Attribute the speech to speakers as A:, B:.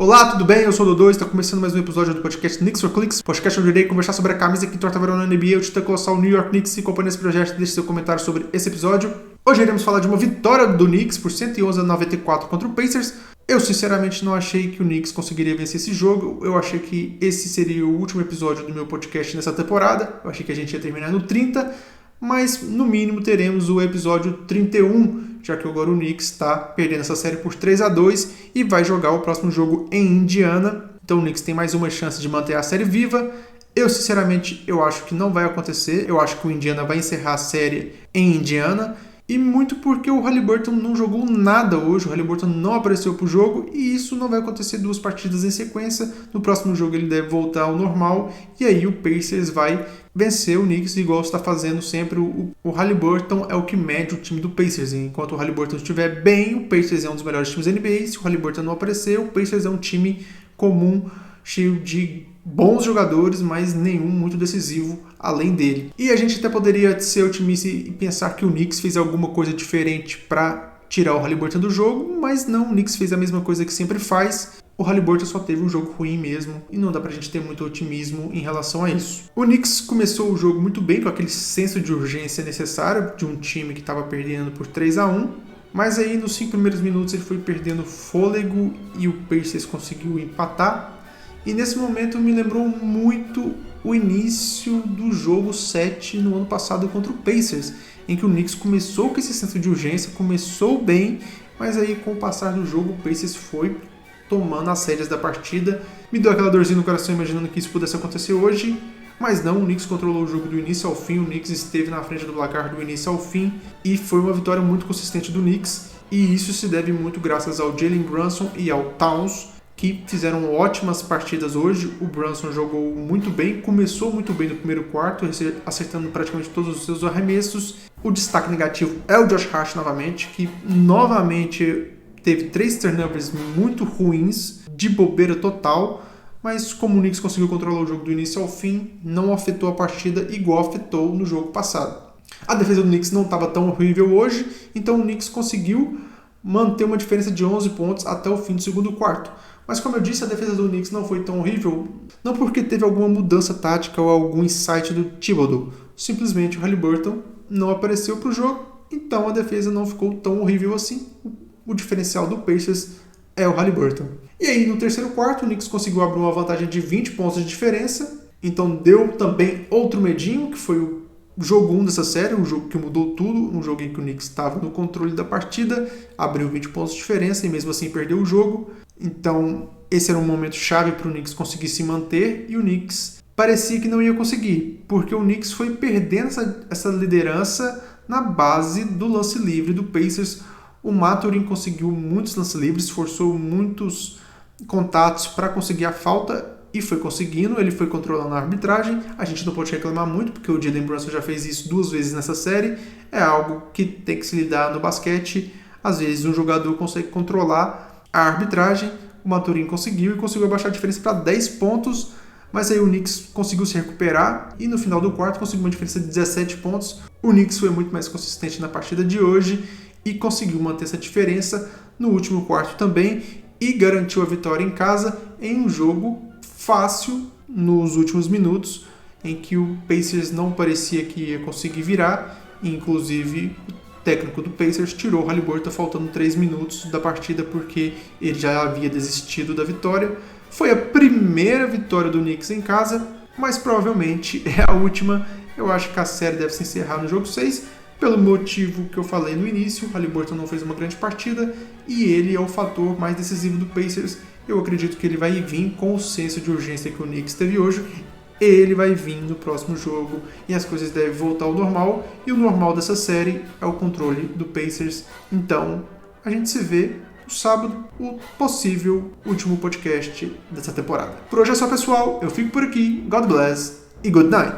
A: Olá, tudo bem? Eu sou o Dodô e está começando mais um episódio do podcast Knicks for Clicks, podcast onde eu irei conversar sobre a camisa que torta verão na NBA, o Titã Colossal New York Knicks e companhia desse projeto. Deixe seu comentário sobre esse episódio. Hoje iremos falar de uma vitória do Knicks por 111-94 contra o Pacers. Eu sinceramente não achei que o Knicks conseguiria vencer esse jogo. Eu achei que esse seria o último episódio do meu podcast nessa temporada. Eu achei que a gente ia terminar no 30, mas no mínimo teremos o episódio 31, já que agora o Knicks está perdendo essa série por 3-2 e vai jogar o próximo jogo em Indiana. Então o Knicks tem mais uma chance de manter a série viva. Eu sinceramente acho que não vai acontecer. Eu acho que o Indiana vai encerrar a série em Indiana. E muito porque o Haliburton não jogou nada hoje, o Haliburton não apareceu para o jogo e isso não vai acontecer 2 partidas em sequência. No próximo jogo ele deve voltar ao normal e aí o Pacers vai vencer o Knicks igual está fazendo sempre. O Haliburton é o que mede o time do Pacers. Enquanto o Haliburton estiver bem, o Pacers é um dos melhores times da NBA. Se o Haliburton não aparecer, o Pacers é um time comum, cheio de bons jogadores, mas nenhum muito decisivo além dele. E a gente até poderia ser otimista e pensar que o Knicks fez alguma coisa diferente para tirar o Haliburton do jogo, mas não, o Knicks fez a mesma coisa que sempre faz. O Haliburton só teve um jogo ruim mesmo e não dá pra gente ter muito otimismo em relação a isso. O Knicks começou o jogo muito bem, com aquele senso de urgência necessário de um time que estava perdendo por 3-1, mas aí nos 5 primeiros minutos ele foi perdendo fôlego e o Pacers conseguiu empatar. E nesse momento me lembrou muito o início do jogo 7 no ano passado contra o Pacers, em que o Knicks começou com esse senso de urgência, começou bem, mas aí com o passar do jogo o Pacers foi tomando as rédeas da partida. Me deu aquela dorzinha no coração imaginando que isso pudesse acontecer hoje, mas não, o Knicks controlou o jogo do início ao fim, o Knicks esteve na frente do placar do início ao fim e foi uma vitória muito consistente do Knicks, e isso se deve muito graças ao Jalen Brunson e ao Towns, que fizeram ótimas partidas hoje. O Brunson jogou muito bem, começou muito bem no primeiro quarto, acertando praticamente todos os seus arremessos. O destaque negativo é o Josh Hart novamente, que novamente teve 3 turnovers muito ruins, de bobeira total, mas como o Knicks conseguiu controlar o jogo do início ao fim, não afetou a partida igual afetou no jogo passado. A defesa do Knicks não estava tão horrível hoje, então o Knicks conseguiu manter uma diferença de 11 pontos até o fim do segundo quarto. Mas como eu disse, a defesa do Knicks não foi tão horrível, não porque teve alguma mudança tática ou algum insight do Thibodeau. Simplesmente o Haliburton não apareceu para o jogo, então a defesa não ficou tão horrível assim. O diferencial do Pacers é o Haliburton. E aí no terceiro quarto o Knicks conseguiu abrir uma vantagem de 20 pontos de diferença, então deu também outro medinho, que foi o jogo 1 dessa série, um jogo que mudou tudo, um jogo em que o Knicks estava no controle da partida, abriu 20 pontos de diferença e mesmo assim perdeu o jogo. Então esse era um momento chave para o Knicks conseguir se manter e o Knicks parecia que não ia conseguir, porque o Knicks foi perdendo essa liderança na base do lance livre do Pacers. O Mathurin conseguiu muitos lances livres, forçou muitos contatos para conseguir a falta e foi conseguindo, ele foi controlando a arbitragem. A gente não pode reclamar muito, porque o Jalen Brunson já fez isso 2 vezes nessa série. É algo que tem que se lidar no basquete. Às vezes um jogador consegue controlar a arbitragem. O Mathurin conseguiu e conseguiu abaixar a diferença para 10 pontos. Mas aí o Knicks conseguiu se recuperar e no final do quarto conseguiu uma diferença de 17 pontos. O Knicks foi muito mais consistente na partida de hoje e conseguiu manter essa diferença no último quarto também e garantiu a vitória em casa em um jogo fácil nos últimos minutos, em que o Pacers não parecia que ia conseguir virar, e inclusive o técnico do Pacers tirou o Haliburton faltando 3 minutos da partida porque ele já havia desistido da vitória. Foi a primeira vitória do Knicks em casa, mas provavelmente é a última. Eu acho que a série deve se encerrar no jogo 6, pelo motivo que eu falei no início. O Haliburton não fez uma grande partida e ele é o fator mais decisivo do Pacers. Eu acredito que ele vai vir com o senso de urgência que o Knicks teve hoje. Ele vai vir no próximo jogo e as coisas devem voltar ao normal. E o normal dessa série é o controle do Pacers. Então, a gente se vê no sábado, o possível último podcast dessa temporada. Por hoje é só, pessoal. Eu fico por aqui. God bless e good night.